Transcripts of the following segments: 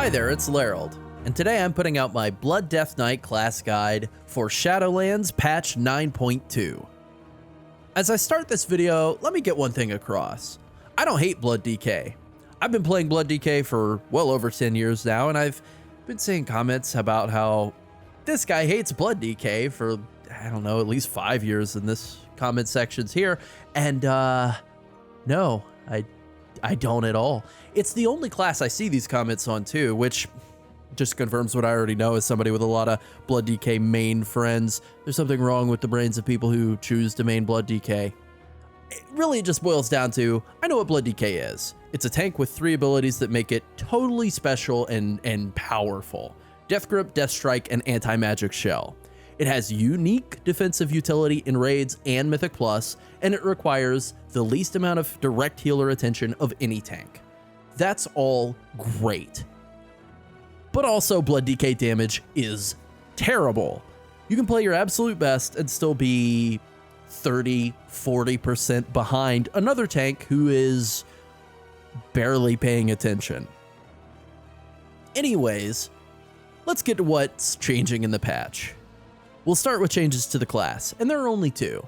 Hi there, it's Llarold, and today I'm putting out my Blood Death Knight class guide for Shadowlands Patch 9.2. As I start this video, let me get one thing across. I don't hate Blood DK. I've been playing Blood DK for well over 10 years now, and I've been seeing comments about how this guy hates Blood DK for, I don't know, at least 5 years in this comment sections here, and no, I don't at all. It's the only class I see these comments on too, which just confirms what I already know as somebody with a lot of Blood DK main friends. There's something wrong with the brains of people who choose to main Blood DK. It really just boils down to, I know what Blood DK is. It's a tank with 3 abilities that make it totally special and powerful. Death Grip, Death Strike, and Anti-Magic Shell. It has unique defensive utility in raids and Mythic Plus, and it requires the least amount of direct healer attention of any tank. That's all great. But also Blood DK damage is terrible. You can play your absolute best and still be 30-40% behind another tank who is barely paying attention. Anyways, let's get to what's changing in the patch. We'll start with changes to the class, and there are only 2.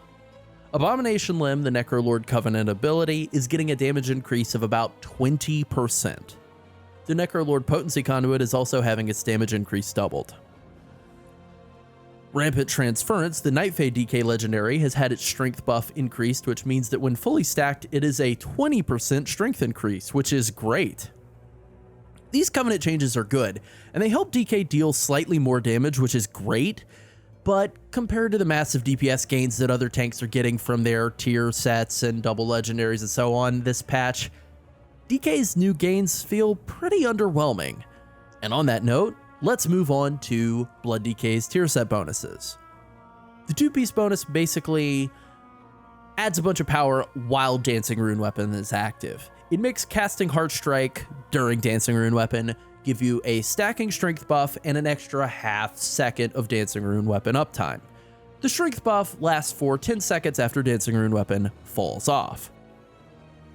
Abomination Limb, the Necrolord Covenant ability, is getting a damage increase of about 20%. The Necrolord Potency Conduit is also having its damage increase doubled. Rampant Transference, the Nightfade DK Legendary, has had its strength buff increased, which means that when fully stacked, it is a 20% strength increase, which is great. These Covenant changes are good, and they help DK deal slightly more damage, which is great, but compared to the massive DPS gains that other tanks are getting from their tier sets and double legendaries and so on this patch, DK's new gains feel pretty underwhelming. And on that note, let's move on to Blood DK's tier set bonuses. The 2-piece bonus basically adds a bunch of power while Dancing Rune Weapon is active. It makes casting Heartstrike during Dancing Rune Weapon give you a stacking strength buff and an extra half second of Dancing Rune Weapon uptime. The strength buff lasts for 10 seconds after Dancing Rune Weapon falls off.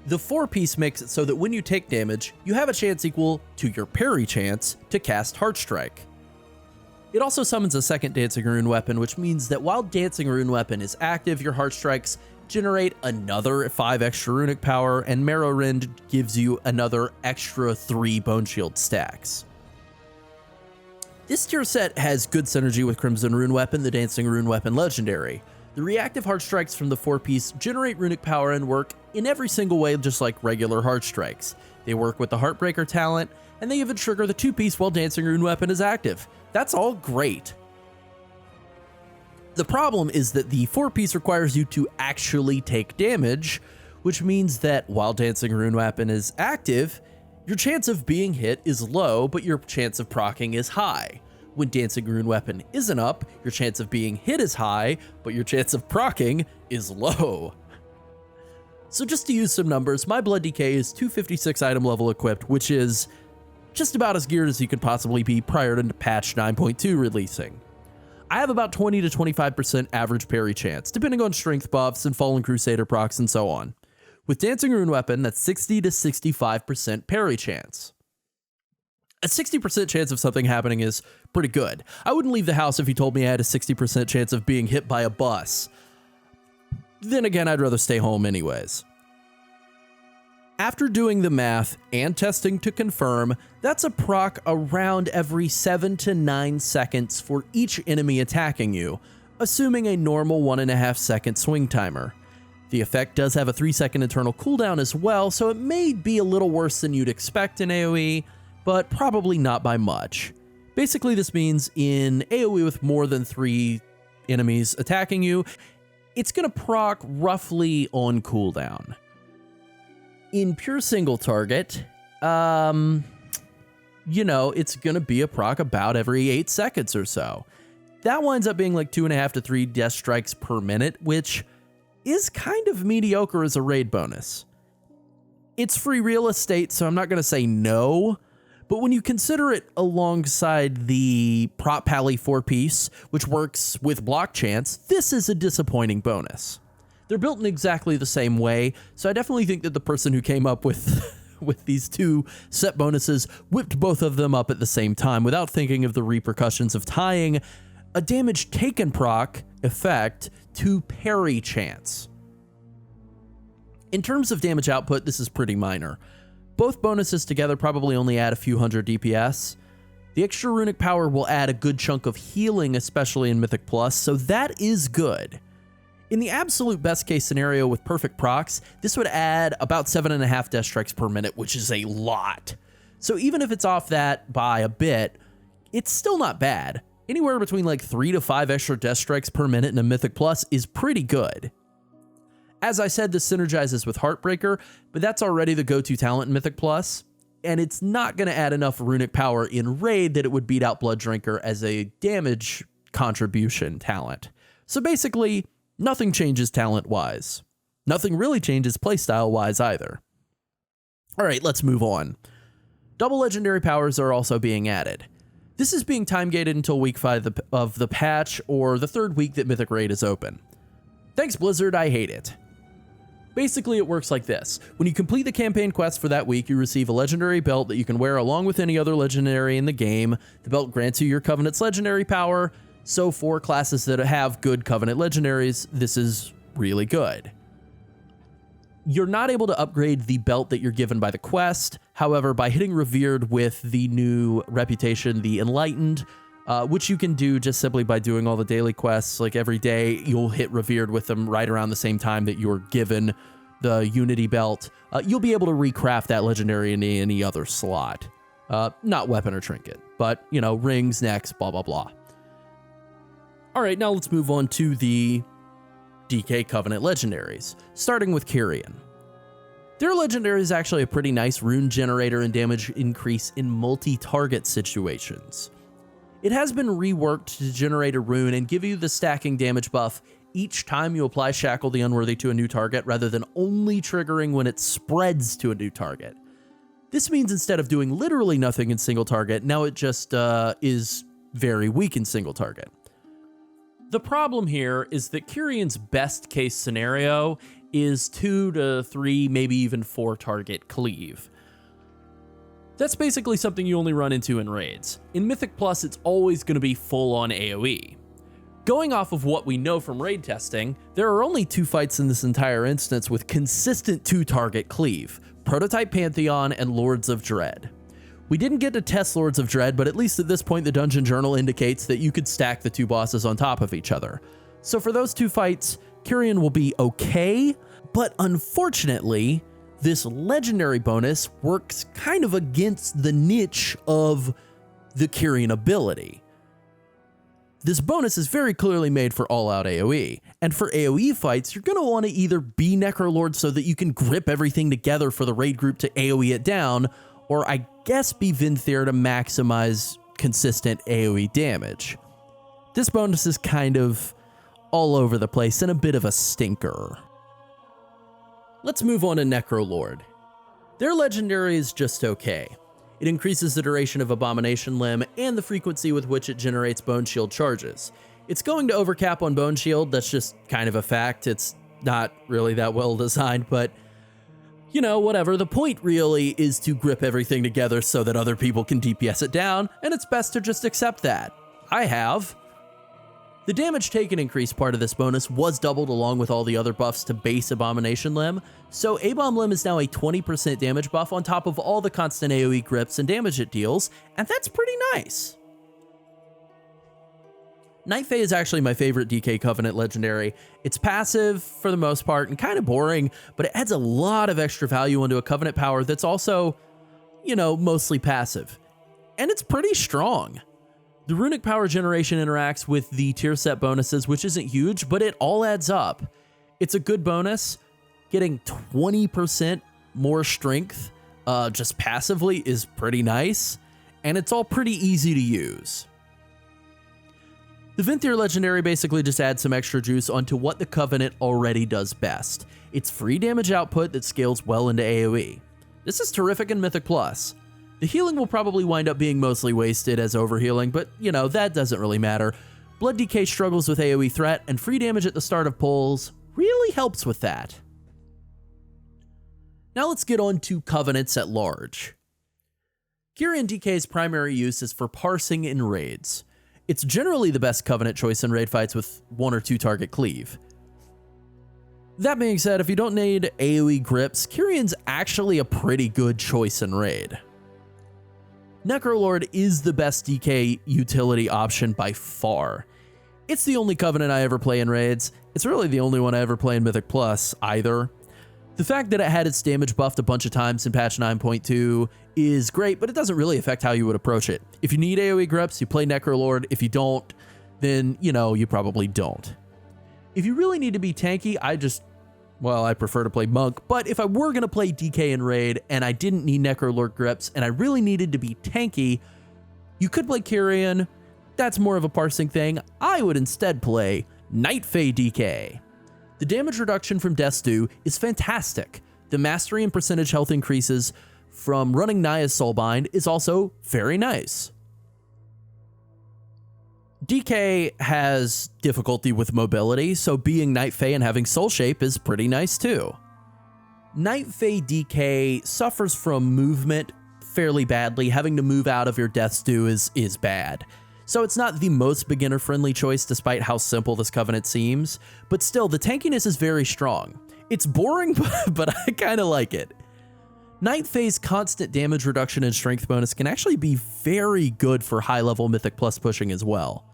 The 4-piece makes it so that when you take damage, you have a chance equal to your parry chance to cast Heartstrike. It also summons a second Dancing Rune Weapon, which means that while Dancing Rune Weapon is active, your Heartstrikes generate another 5 extra runic power, and Marrow Rend gives you another extra 3 Bone Shield stacks. This tier set has good synergy with Crimson Rune Weapon, the Dancing Rune Weapon Legendary. The reactive Heartstrikes from the 4-piece generate runic power and work in every single way just like regular Heartstrikes. They work with the Heartbreaker talent, and they even trigger the 2-piece while Dancing Rune Weapon is active. That's all great. The problem is that the 4-piece requires you to actually take damage, which means that while Dancing Rune Weapon is active, your chance of being hit is low, but your chance of proccing is high. When Dancing Rune Weapon isn't up, your chance of being hit is high, but your chance of proccing is low. So just to use some numbers, my Blood DK is 256 item level equipped, which is just about as geared as you could possibly be prior to patch 9.2 releasing. I have about 20 to 25% average parry chance, depending on strength buffs and Fallen Crusader procs and so on. With Dancing Rune Weapon, that's 60 to 65% parry chance. A 60% chance of something happening is pretty good. I wouldn't leave the house if you told me I had a 60% chance of being hit by a bus. Then again, I'd rather stay home anyways. After doing the math and testing to confirm, that's a proc around every 7 to 9 seconds for each enemy attacking you, assuming a normal 1.5 second swing timer. The effect does have a 3-second internal cooldown as well, so it may be a little worse than you'd expect in AoE, but probably not by much. Basically, this means in AoE with more than 3 enemies attacking you, it's going to proc roughly on cooldown. In pure single target, it's going to be a proc about every 8 seconds or so. That winds up being like 2.5 to 3 death strikes per minute, which is kind of mediocre as a raid bonus. It's free real estate, so I'm not going to say no, but when you consider it alongside the Prot Pally 4-piece, which works with block chance, this is a disappointing bonus. They're built in exactly the same way, so I definitely think that the person who came up with with these two set bonuses, whipped both of them up at the same time without thinking of the repercussions of tying a damage taken proc effect to parry chance. In terms of damage output, this is pretty minor. Both bonuses together probably only add a few hundred DPS. The extra runic power will add a good chunk of healing, especially in Mythic Plus, so that is good. In the absolute best case scenario with perfect procs, this would add about 7.5 death strikes per minute, which is a lot. So even if it's off that by a bit, it's still not bad. Anywhere between like 3 to 5 extra death strikes per minute in a Mythic Plus is pretty good. As I said, this synergizes with Heartbreaker, but that's already the go-to talent in Mythic Plus, and it's not going to add enough runic power in Raid that it would beat out Blood Drinker as a damage contribution talent. So basically, nothing changes talent-wise. Nothing really changes playstyle-wise either. Alright, let's move on. Double legendary powers are also being added. This is being time-gated until week 5 of the patch, or the 3rd week that Mythic Raid is open. Thanks, Blizzard, I hate it. Basically, it works like this. When you complete the campaign quest for that week, you receive a legendary belt that you can wear along with any other legendary in the game. The belt grants you your Covenant's legendary power, so for classes that have good Covenant legendaries, this is really good. You're not able to upgrade the belt that you're given by the quest. However, by hitting Revered with the new reputation, the Enlightened, which you can do just simply by doing all the daily quests. Like every day, you'll hit Revered with them right around the same time that you're given the Unity belt. You'll be able to recraft that legendary in any other slot. Not weapon or trinket, but, you know, rings next, blah, blah, blah. All right, now let's move on to the DK Covenant legendaries, starting with Kyrian. Their legendary is actually a pretty nice rune generator and damage increase in multi-target situations. It has been reworked to generate a rune and give you the stacking damage buff each time you apply Shackle the Unworthy to a new target, rather than only triggering when it spreads to a new target. This means instead of doing literally nothing in single target, now it just is very weak in single target. The problem here is that Kyrian's best case scenario is 2 to 3, maybe even 4 target cleave. That's basically something you only run into in raids. In Mythic Plus, it's always going to be full-on AoE. Going off of what we know from raid testing, there are only 2 fights in this entire instance with consistent 2-target cleave, Prototype Pantheon and Lords of Dread. We didn't get to test Lords of Dread, but at least at this point the Dungeon Journal indicates that you could stack the 2 bosses on top of each other. So for those 2 fights, Kyrian will be okay, but unfortunately, this legendary bonus works kind of against the niche of the Kyrian ability. This bonus is very clearly made for all-out AoE, and for AoE fights, you're going to want to either be Necrolord so that you can grip everything together for the raid group to AoE it down, or I guess be Vinthyr to maximize consistent AoE damage. This bonus is kind of all over the place and a bit of a stinker. Let's move on to Necrolord. Their legendary is just okay. It increases the duration of Abomination Limb and the frequency with which it generates Bone Shield charges. It's going to overcap on Bone Shield, that's just kind of a fact. It's not really that well designed, but you know, whatever. The point really is to grip everything together so that other people can DPS it down, and it's best to just accept that. I have. The damage taken increase part of this bonus was doubled along with all the other buffs to base Abomination Limb, so Abom Limb is now a 20% damage buff on top of all the constant AoE grips and damage it deals, and that's pretty nice. Night Fae is actually my favorite DK Covenant legendary. It's passive for the most part and kind of boring, but it adds a lot of extra value onto a Covenant power that's also, you know, mostly passive. And it's pretty strong. The runic power generation interacts with the tier set bonuses, which isn't huge, but it all adds up. It's a good bonus. Getting 20% more strength just passively is pretty nice, and it's all pretty easy to use. The Vinthyr legendary basically just adds some extra juice onto what the Covenant already does best. It's free damage output that scales well into AoE. This is terrific in Mythic Plus. The healing will probably wind up being mostly wasted as overhealing, but, you know, that doesn't really matter. Blood DK struggles with AoE threat, and free damage at the start of pulls really helps with that. Now let's get on to Covenants at large. Kyrian DK's primary use is for parsing in raids. It's generally the best Covenant choice in raid fights with 1 or 2 target cleave. That being said, if you don't need AoE grips, Kyrian's actually a pretty good choice in raid. Necrolord is the best DK utility option by far. It's the only Covenant I ever play in raids. It's really the only one I ever play in Mythic Plus either. The fact that it had its damage buffed a bunch of times in patch 9.2 is great, but it doesn't really affect how you would approach it. If you need AoE grips, you play Necrolord. If you don't, then, you probably don't. If you really need to be tanky, I prefer to play Monk, but if I were going to play DK in raid and I didn't need Necrolord grips and I really needed to be tanky, you could play Kyrian. That's more of a parsing thing. I would instead play Night Fae DK. The damage reduction from Death's Due is fantastic. The mastery and percentage health increases from running Naya's Soulbind is also very nice. DK has difficulty with mobility, so being Night Fae and having Soul Shape is pretty nice too. Night Fae DK suffers from movement fairly badly. Having to move out of your Death's Due is bad. So it's not the most beginner-friendly choice despite how simple this Covenant seems, but still, the tankiness is very strong. It's boring, but I kind of like it. Night Fae's constant damage reduction and strength bonus can actually be very good for high-level Mythic Plus pushing as well.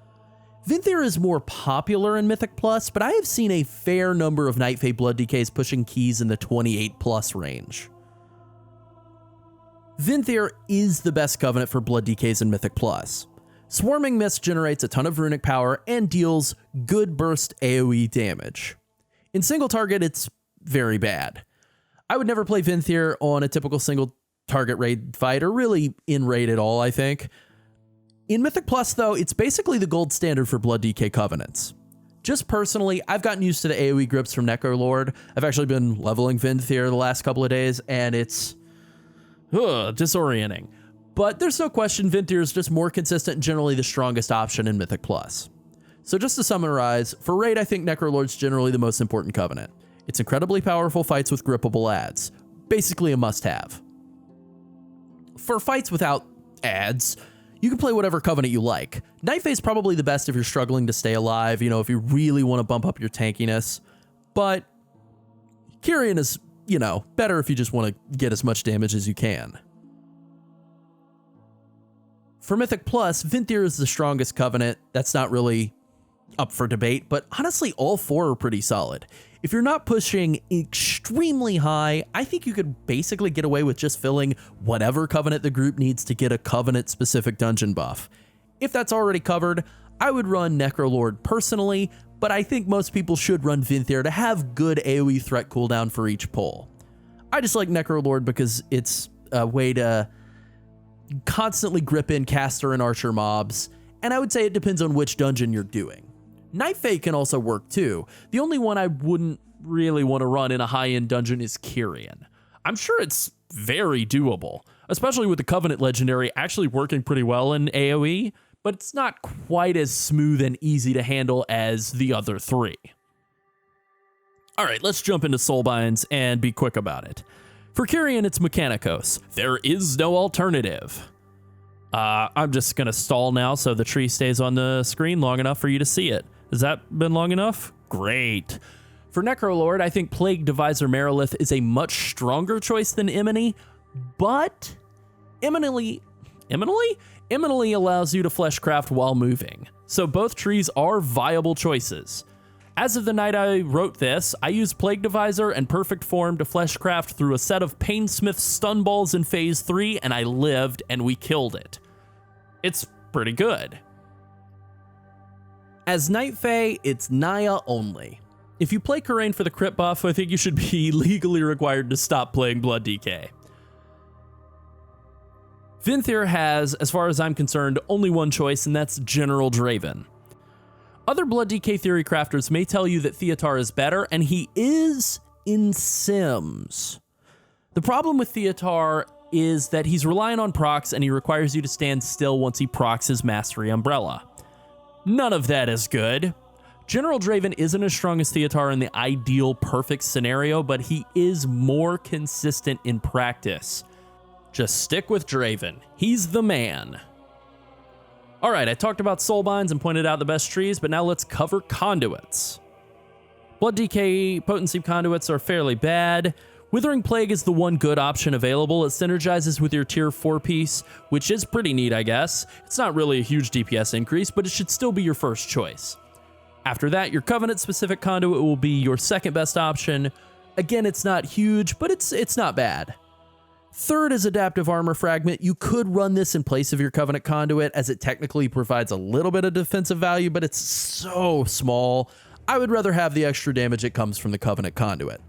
Vinthyr is more popular in Mythic Plus, but I have seen a fair number of Night Fae Blood DKs pushing keys in the 28 plus range. Vinthyr is the best Covenant for Blood DKs in Mythic Plus. Swarming Mist generates a ton of runic power and deals good burst AoE damage. In single target, it's very bad. I would never play Vinthyr on a typical single target raid fight, or really in raid at all, I think. In Mythic Plus, though, it's basically the gold standard for Blood DK Covenants. Just personally, I've gotten used to the AoE grips from Necrolord. I've actually been leveling Vinthyr the last couple of days, and it's disorienting. But there's no question Vinthyr is just more consistent and generally the strongest option in Mythic Plus. So just to summarize, for raid, I think Necrolord's generally the most important Covenant. It's incredibly powerful fights with grippable adds. Basically a must-have. For fights without adds, you can play whatever Covenant you like. Night Fae is probably the best if you're struggling to stay alive, if you really want to bump up your tankiness. But Kyrian is, better if you just want to get as much damage as you can. For Mythic Plus, Vinthyr is the strongest Covenant. That's not really up for debate, but honestly, all 4 are pretty solid. If you're not pushing extremely high, I think you could basically get away with just filling whatever Covenant the group needs to get a Covenant-specific dungeon buff. If that's already covered, I would run Necrolord personally, but I think most people should run Vinthyr to have good AoE threat cooldown for each pull. I just like Necrolord because it's a way to constantly grip in caster and archer mobs, and I would say it depends on which dungeon you're doing. Night Fae can also work too. The only one I wouldn't really want to run in a high-end dungeon is Kyrian. I'm sure it's very doable, especially with the Covenant Legendary actually working pretty well in AoE, but it's not quite as smooth and easy to handle as the other 3. All right, let's jump into Soulbinds and be quick about it. For Kyrian, it's Mechanicos. There is no alternative. I'm just going to stall now so the tree stays on the screen long enough for you to see it. Has that been long enough? Great. For Necrolord, I think Plague Deviser Merilith is a much stronger choice than Imini, but Imminently allows you to fleshcraft while moving. So both trees are viable choices. As of the night I wrote this, I used Plague Deviser and Perfect Form to fleshcraft through a set of Painsmith stun balls in Phase 3, and I lived, and we killed it. It's pretty good. As Night Fae, it's Naya only. If you play Karain for the crit buff, I think you should be legally required to stop playing Blood DK. Vinthyr has, as far as I'm concerned, only one choice, and that's General Draven. Other Blood DK theory crafters may tell you that Theotar is better, and he is in Sims. The problem with Theotar is that he's reliant on procs, and he requires you to stand still once he procs his Mastery Umbrella. None of that is good. General Draven isn't as strong as Theotar in the ideal perfect scenario, but he is more consistent in practice. Just stick with Draven. He's the man. All right, I talked about Soulbinds and pointed out the best trees, but now let's cover Conduits. Blood DK potency Conduits are fairly bad. Withering Plague is the one good option available. It synergizes with your tier 4 piece, which is pretty neat, I guess. It's not really a huge DPS increase, but it should still be your first choice. After that, your Covenant-specific Conduit will be your second best option. Again, it's not huge, but it's not bad. Third is Adaptive Armor Fragment. You could run this in place of your Covenant Conduit, as it technically provides a little bit of defensive value, but it's so small. I would rather have the extra damage that comes from the Covenant Conduit.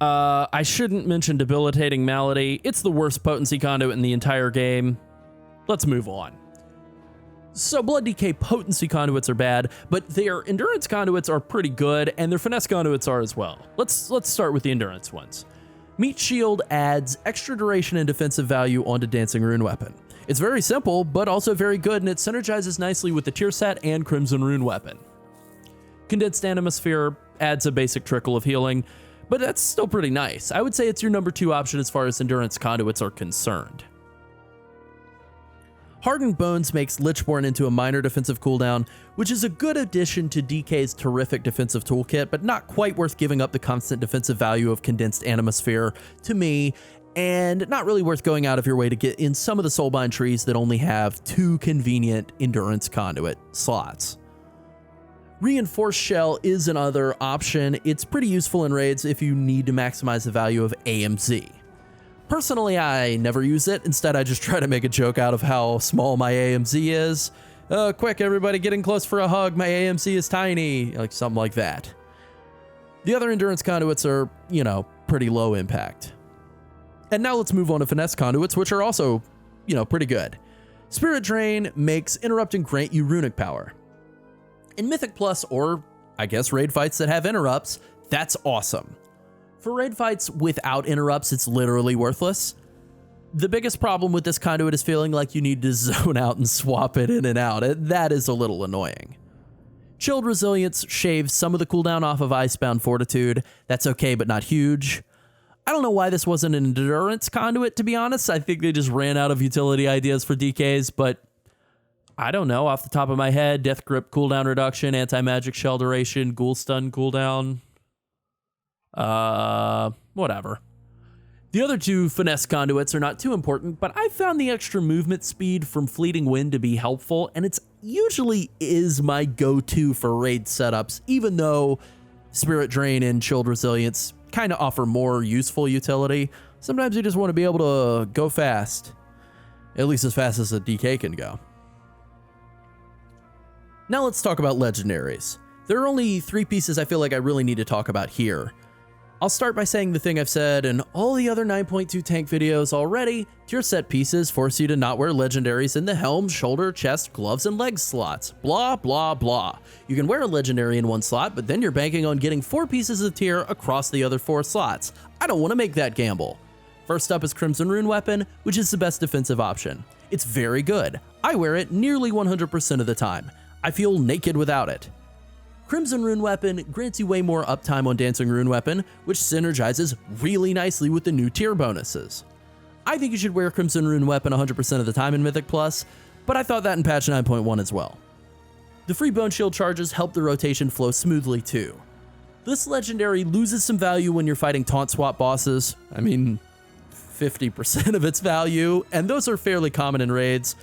I shouldn't mention Debilitating Malady. It's the worst potency conduit in the entire game. Let's move on. So Blood DK potency conduits are bad, but their endurance conduits are pretty good, and their finesse conduits are as well. Let's start with the endurance ones. Meat Shield adds extra duration and defensive value onto Dancing Rune Weapon. It's very simple, but also very good, and it synergizes nicely with the tier set and Crimson Rune Weapon. Condensed Animosphere adds a basic trickle of healing, but that's still pretty nice. I would say it's your number 2 option as far as endurance conduits are concerned. Hardened Bones makes Lichborn into a minor defensive cooldown, which is a good addition to DK's terrific defensive toolkit, but not quite worth giving up the constant defensive value of Condensed Animosphere to me, and not really worth going out of your way to get in some of the Soulbind trees that only have 2 convenient endurance conduit slots. Reinforced Shell is another option. It's pretty useful in raids if you need to maximize the value of AMZ. Personally, I never use it. Instead, I just try to make a joke out of how small my AMZ is. Quick, everybody, getting close for a hug. My AMZ is tiny. Like something like that. The other endurance conduits are, pretty low impact. And now let's move on to finesse conduits, which are also, pretty good. Spirit Drain makes Interrupting grant you runic power. In Mythic Plus, or I guess raid fights that have interrupts, that's awesome. For raid fights without interrupts, it's literally worthless. The biggest problem with this conduit is feeling like you need to zone out and swap it in and out. That is a little annoying. Chilled Resilience shaves some of the cooldown off of Icebound Fortitude. That's okay, but not huge. I don't know why this wasn't an endurance conduit, to be honest. I think they just ran out of utility ideas for DKs, but I don't know, off the top of my head. Death Grip cooldown reduction, anti-magic shell duration, ghoul stun cooldown. Whatever. The other 2 finesse conduits are not too important, but I found the extra movement speed from Fleeting Wind to be helpful, and it's usually is my go-to for raid setups, even though Spirit Drain and Chilled Resilience kind of offer more useful utility. Sometimes you just want to be able to go fast, at least as fast as a DK can go. Now let's talk about Legendaries. There are only 3 pieces I feel like I really need to talk about here. I'll start by saying the thing I've said in all the other 9.2 tank videos already. Tier set pieces force you to not wear Legendaries in the helm, shoulder, chest, gloves, and leg slots. Blah, blah, blah. You can wear a Legendary in one slot, but then you're banking on getting 4 pieces of tier across the other 4 slots. I don't want to make that gamble. First up is Crimson Rune Weapon, which is the best defensive option. It's very good. I wear it nearly 100% of the time. I feel naked without it. Crimson Rune Weapon grants you way more uptime on Dancing Rune Weapon, which synergizes really nicely with the new tier bonuses. I think you should wear Crimson Rune Weapon 100% of the time in Mythic Plus, but I thought that in patch 9.1 as well. The free Bone Shield charges help the rotation flow smoothly too. This legendary loses some value when you're fighting taunt swap bosses. 50% of its value, and those are fairly common in raids.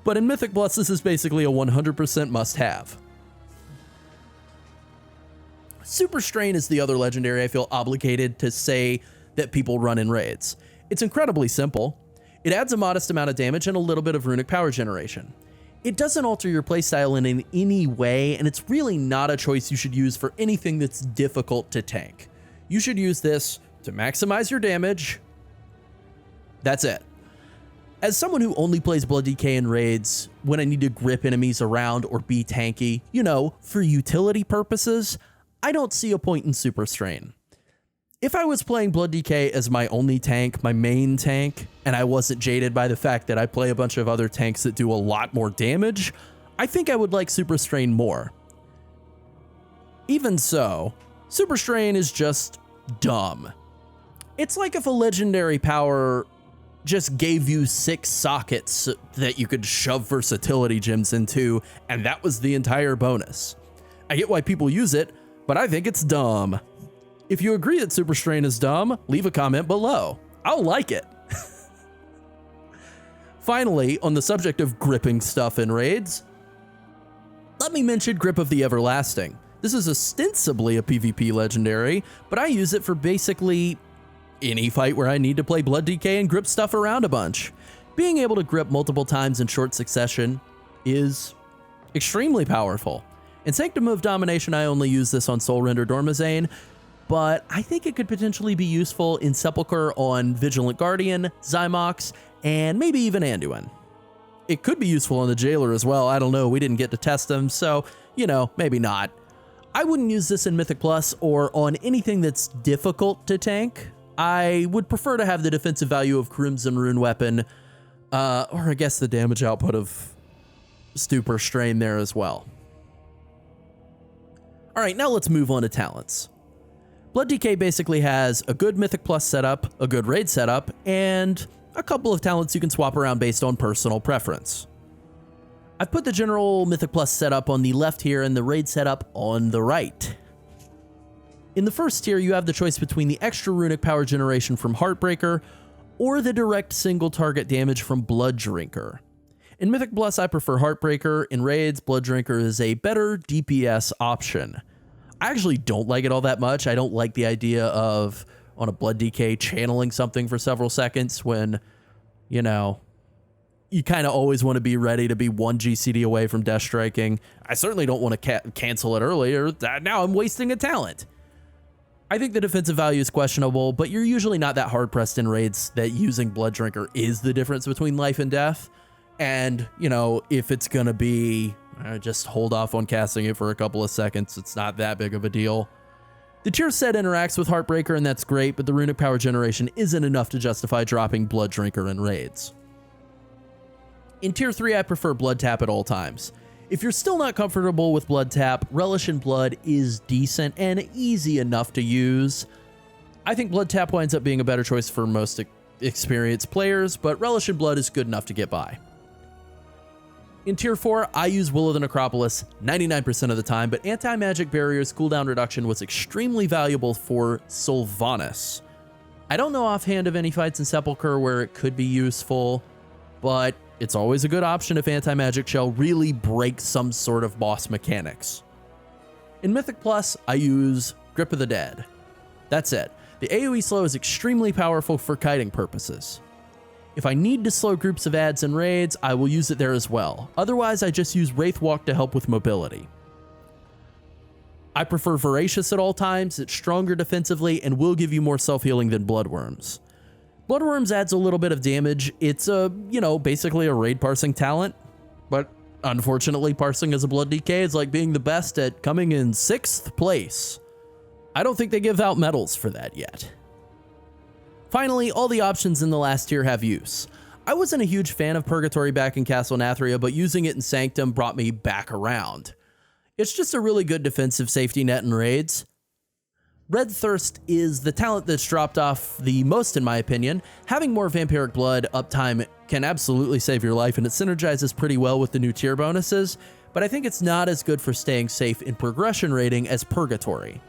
But in Mythic Plus, this is basically a 100% must-have. Super Strain is the other legendary I feel obligated to say that people run in raids. It's incredibly simple. It adds a modest amount of damage and a little bit of runic power generation. It doesn't alter your playstyle in any way, and it's really not a choice you should use for anything that's difficult to tank. You should use this to maximize your damage. That's it. As someone who only plays Blood DK in raids when I need to grip enemies around or be tanky, for utility purposes, I don't see a point in Super Strain. If I was playing Blood DK as my only tank, my main tank, and I wasn't jaded by the fact that I play a bunch of other tanks that do a lot more damage, I think I would like Super Strain more. Even so, Super Strain is just dumb. It's like if a legendary power just gave you 6 sockets that you could shove versatility gems into, and that was the entire bonus. I get why people use it, but I think it's dumb. If you agree that Super Strain is dumb, leave a comment below. I'll like it. Finally, on the subject of gripping stuff in raids, let me mention Grip of the Everlasting. This is ostensibly a PvP legendary, but I use it for basically any fight where I need to play Blood DK and grip stuff around a bunch. Being able to grip multiple times in short succession is extremely powerful. In Sanctum of Domination, I only use this on Soul Render Dormazane, but I think it could potentially be useful in Sepulchre on Vigilant Guardian, Zymox, and maybe even Anduin. It could be useful on the Jailer as well. I don't know. We didn't get to test them, so, you know, maybe not. I wouldn't use this in Mythic Plus or on anything that's difficult to tank. I would prefer to have the defensive value of Crimson Rune Weapon, or I guess the damage output of Super Strain there as well. All right, now let's move on to talents. Blood DK basically has a good Mythic Plus setup, a good raid setup, and a couple of talents you can swap around based on personal preference. I've put the general Mythic Plus setup on the left here and the raid setup on the right. In the first tier, you have the choice between the extra runic power generation from Heartbreaker or the direct single target damage from Blood Drinker. In Mythic Plus, I prefer Heartbreaker. In raids, Blood Drinker is a better DPS option. I actually don't like it all that much. I don't like the idea of, on a Blood DK, channeling something for several seconds when, you know, you kind of always want to be ready to be 1 GCD away from Death Striking. I certainly don't want to cancel it earlier. Now I'm wasting a talent. I think the defensive value is questionable, but you're usually not that hard-pressed in raids that using Blood Drinker is the difference between life and death. And, you know, if it's going to be, just hold off on casting it for a couple of seconds, it's not that big of a deal. The tier set interacts with Heartbreaker, and that's great, but the runic power generation isn't enough to justify dropping Blood Drinker in raids. In tier 3, I prefer Blood Tap at all times. If you're still not comfortable with Blood Tap, Relish in Blood is decent and easy enough to use. I think Blood Tap winds up being a better choice for most experienced players, but Relish in Blood is good enough to get by. In tier 4, I use Will of the Necropolis 99% of the time, but Anti-Magic Barrier's cooldown reduction was extremely valuable for Sylvanas. I don't know offhand of any fights in Sepulchre where it could be useful, but it's always a good option if Anti-Magic Shell really breaks some sort of boss mechanics. In Mythic Plus, I use Grip of the Dead. That's it. The AoE slow is extremely powerful for kiting purposes. If I need to slow groups of adds and raids, I will use it there as well. Otherwise, I just use Wraith Walk to help with mobility. I prefer Voracious at all times. It's stronger defensively and will give you more self-healing than Bloodworms. Bloodworms adds a little bit of damage. It's basically a raid parsing talent, but unfortunately parsing as a Blood DK is like being the best at coming in 6th place. I don't think they give out medals for that yet. Finally, all the options in the last tier have use. I wasn't a huge fan of Purgatory back in Castle Nathria, but using it in Sanctum brought me back around. It's just a really good defensive safety net in raids. Red Thirst is the talent that's dropped off the most in my opinion. Having more Vampiric Blood uptime can absolutely save your life, and it synergizes pretty well with the new tier bonuses, but I think it's not as good for staying safe in progression rating as Purgatory.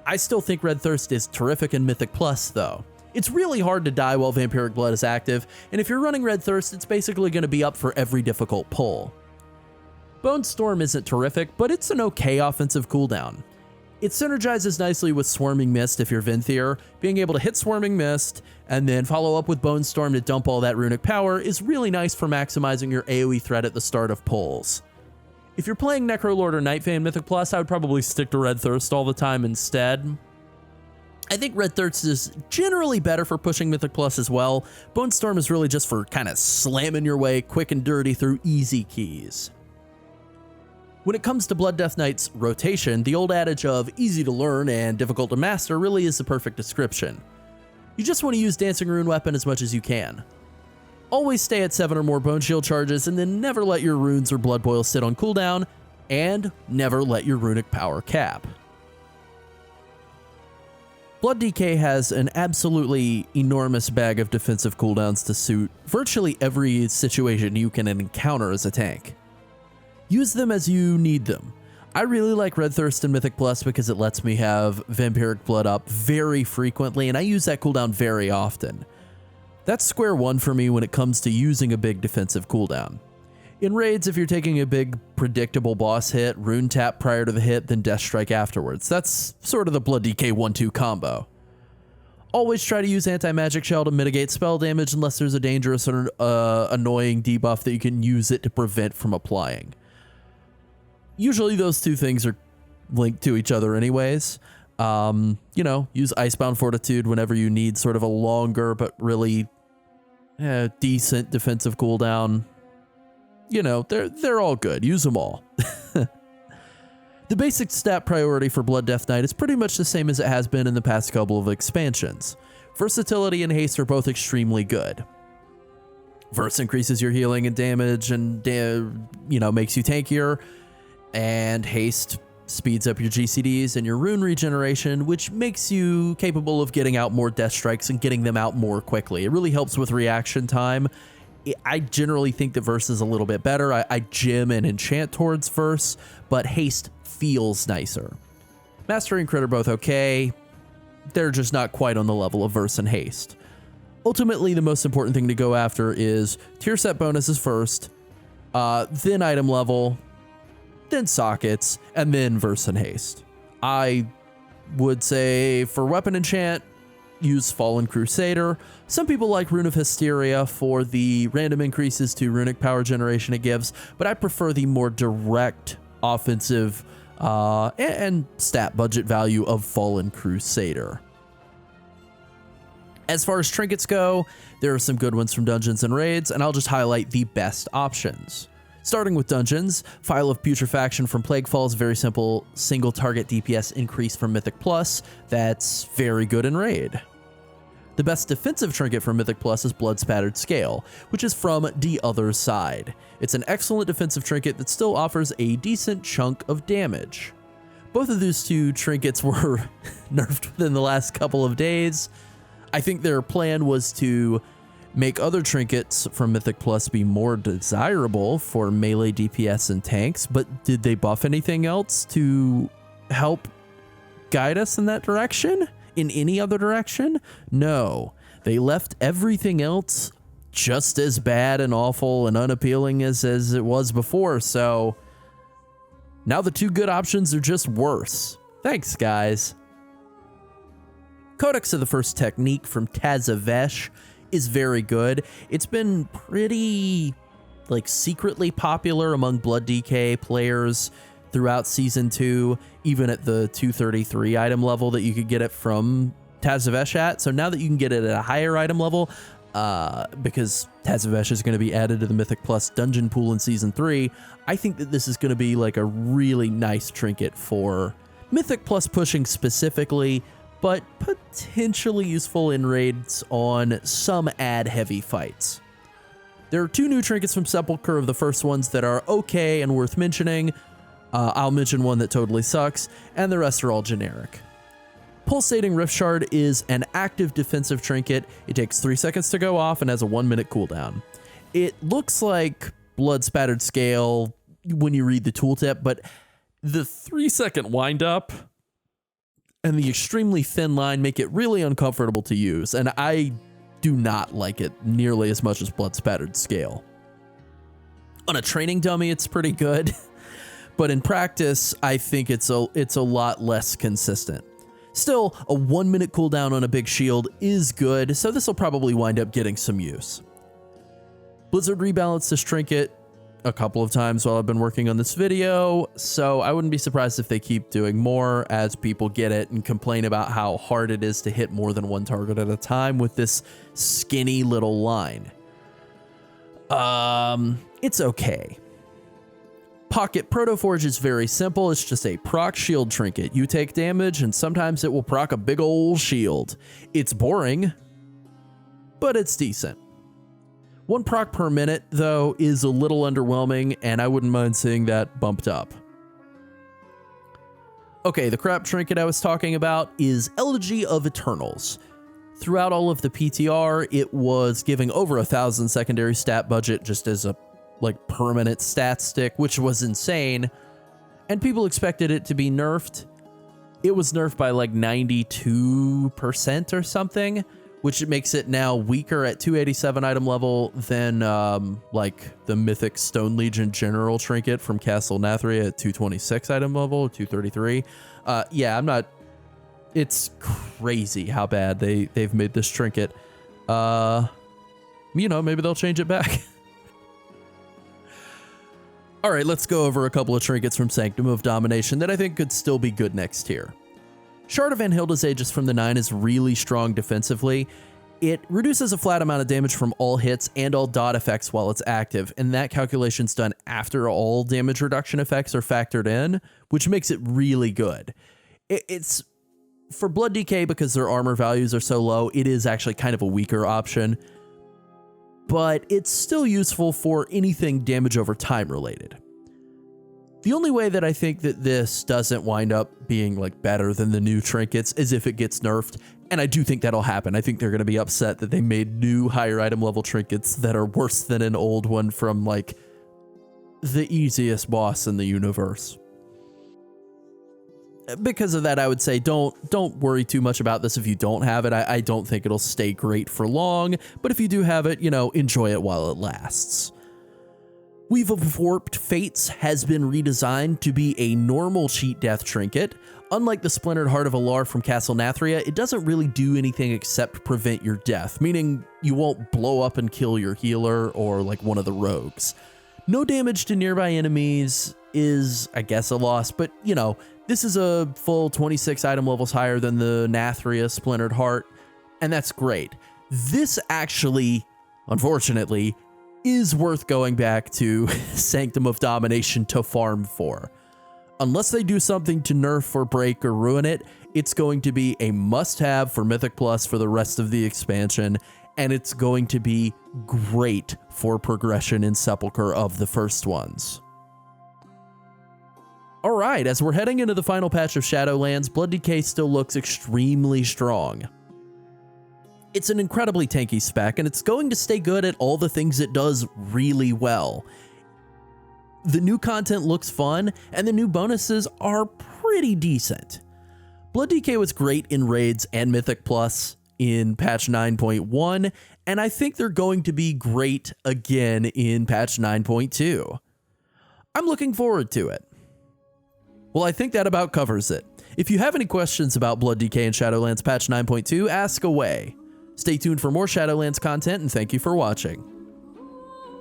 I still think Red Thirst is terrific in Mythic Plus though. It's really hard to die while Vampiric Blood is active, and if you're running Red Thirst, it's basically going to be up for every difficult pull. Bone Storm isn't terrific, but it's an okay offensive cooldown. It synergizes nicely with Swarming Mist if you're Venthyr. Being able to hit Swarming Mist and then follow up with Bone Storm to dump all that runic power is really nice for maximizing your AoE threat at the start of pulls. If you're playing Necrolord or Nightfang Mythic Plus, I would probably stick to Red Thirst all the time instead. I think Red Thirst is generally better for pushing Mythic Plus as well. Bone Storm is really just for kind of slamming your way quick and dirty through easy keys. When it comes to Blood Death Knight's rotation, the old adage of easy to learn and difficult to master really is the perfect description. You just want to use Dancing Rune Weapon as much as you can. Always stay at 7 or more Bone Shield charges, and then never let your runes or Blood Boil sit on cooldown, and never let your runic power cap. Blood DK has an absolutely enormous bag of defensive cooldowns to suit virtually every situation you can encounter as a tank. Use them as you need them. I really like Red Thirst in Mythic Plus because it lets me have Vampiric Blood up very frequently, and I use that cooldown very often. That's square one for me when it comes to using a big defensive cooldown. In raids, if you're taking a big predictable boss hit, Rune Tap prior to the hit, then Death Strike afterwards. That's sort of the Blood DK 1-2 combo. Always try to use Anti-Magic Shell to mitigate spell damage unless there's a dangerous or annoying debuff that you can use it to prevent from applying. Usually those two things are linked to each other anyways. You know, use Icebound Fortitude whenever you need sort of a longer but really decent defensive cooldown. You know, they're all good. Use them all. The basic stat priority for Blood Death Knight is pretty much the same as it has been in the past couple of expansions. Versatility and haste are both extremely good. Verse increases your healing and damage and, you know, makes you tankier. And haste speeds up your GCDs and your rune regeneration, which makes you capable of getting out more death strikes and getting them out more quickly. It really helps with reaction time. I generally think the verse is a little bit better. I gem and enchant towards verse, but haste feels nicer. Mastery and crit are both okay. They're just not quite on the level of verse and haste. Ultimately, the most important thing to go after is tier set bonuses first, then item level, then sockets, and then verse and haste. I would say for weapon enchant, use Fallen Crusader. Some people like Rune of Hysteria for the random increases to runic power generation it gives, but I prefer the more direct offensive and stat budget value of Fallen Crusader. As far as trinkets go, there are some good ones from dungeons and raids, and I'll just highlight the best options. Starting with dungeons, Phial of Putrefaction from Plaguefall is very simple, single target DPS increase from Mythic Plus. That's very good in raid. The best defensive trinket from Mythic Plus is Blood Spattered Scale, which is from the other side. It's an excellent defensive trinket that still offers a decent chunk of damage. Both of those two trinkets were nerfed within the last couple of days. I think their plan was to make other trinkets from Mythic Plus be more desirable for melee DPS and tanks, but did they buff anything else to help guide us in that direction? In any other direction? No. They left everything else just as bad and awful and unappealing as it was before, so now the two good options are just worse. Thanks, guys. Codex of the First Technique from Tazavesh is very good. It's been pretty, like, secretly popular among Blood DK players throughout Season 2, even at the 233 item level that you could get it from Tazavesh at. So now that you can get it at a higher item level, because Tazavesh is going to be added to the Mythic Plus dungeon pool in Season 3, I think that this is going to be like a really nice trinket for Mythic Plus pushing specifically, but potentially useful in raids on some ad-heavy fights. There are two new trinkets from Sepulchre of the first ones that are okay and worth mentioning. I'll mention one that totally sucks, and the rest are all generic. Pulsating Rift Shard is an active defensive trinket. It takes 3 seconds to go off and has a 1-minute cooldown. It looks like Blood Spattered Scale when you read the tooltip, but the 3-second windup and the extremely thin line make it really uncomfortable to use, and I do not like it nearly as much as Blood Spattered Scale. On a training dummy, it's pretty good, but in practice, I think it's a lot less consistent. Still, a 1-minute cooldown on a big shield is good, so this will probably wind up getting some use. Blizzard rebalanced this trinket a couple of times while I've been working on this video, so I wouldn't be surprised if they keep doing more as people get it and complain about how hard it is to hit more than one target at a time with this skinny little line. It's okay. Pocket Protoforge is very simple. It's just a proc shield trinket. You take damage and sometimes it will proc a big old shield. It's boring, but it's decent. 1 proc per minute, though, is a little underwhelming, and I wouldn't mind seeing that bumped up. Okay, the crap trinket I was talking about is Elegy of Eternals. Throughout all of the PTR, it was giving over 1,000 secondary stat budget just as a like permanent stat stick, which was insane. And people expected it to be nerfed. It was nerfed by like 92% or something, which makes it now weaker at 287 item level than like the Mythic Stone Legion General Trinket from Castle Nathria at 226 item level, 233. Yeah, it's crazy how bad they've made this trinket. You know, maybe they'll change it back. All right, let's go over a couple of trinkets from Sanctum of Domination that I think could still be good next tier. Shard of Anhilda's Aegis from the 9 is really strong defensively. It reduces a flat amount of damage from all hits and all dot effects while it's active, and that calculation's done after all damage reduction effects are factored in, which makes it really good. It's for Blood DK, because their armor values are so low, it is actually kind of a weaker option, but it's still useful for anything damage over time related. The only way that I think that this doesn't wind up being like better than the new trinkets is if it gets nerfed, and I do think that'll happen. I think they're going to be upset that they made new higher item level trinkets that are worse than an old one from like the easiest boss in the universe. Because of that, I would say don't worry too much about this if you don't have it. I don't think it'll stay great for long, but if you do have it, you know, enjoy it while it lasts. Weave of Warped Fates has been redesigned to be a normal cheat death trinket. Unlike the Splintered Heart of Alar from Castle Nathria, it doesn't really do anything except prevent your death, meaning you won't blow up and kill your healer or like one of the rogues. No damage to nearby enemies is, I guess, a loss, but you know, this is a full 26 item levels higher than the Nathria Splintered Heart, and that's great. This actually, unfortunately, is worth going back to Sanctum of Domination to farm for. Unless they do something to nerf or break or ruin it, it's going to be a must-have for Mythic Plus for the rest of the expansion, and it's going to be great for progression in Sepulchre of the first ones. Alright, as we're heading into the final patch of Shadowlands, Blood DK still looks extremely strong. It's an incredibly tanky spec, and it's going to stay good at all the things it does really well. The new content looks fun, and the new bonuses are pretty decent. Blood DK was great in raids and Mythic Plus in patch 9.1, and I think they're going to be great again in patch 9.2. I'm looking forward to it. Well, I think that about covers it. If you have any questions about Blood DK and Shadowlands patch 9.2, ask away. Stay tuned for more Shadowlands content, and thank you for watching.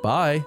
Bye.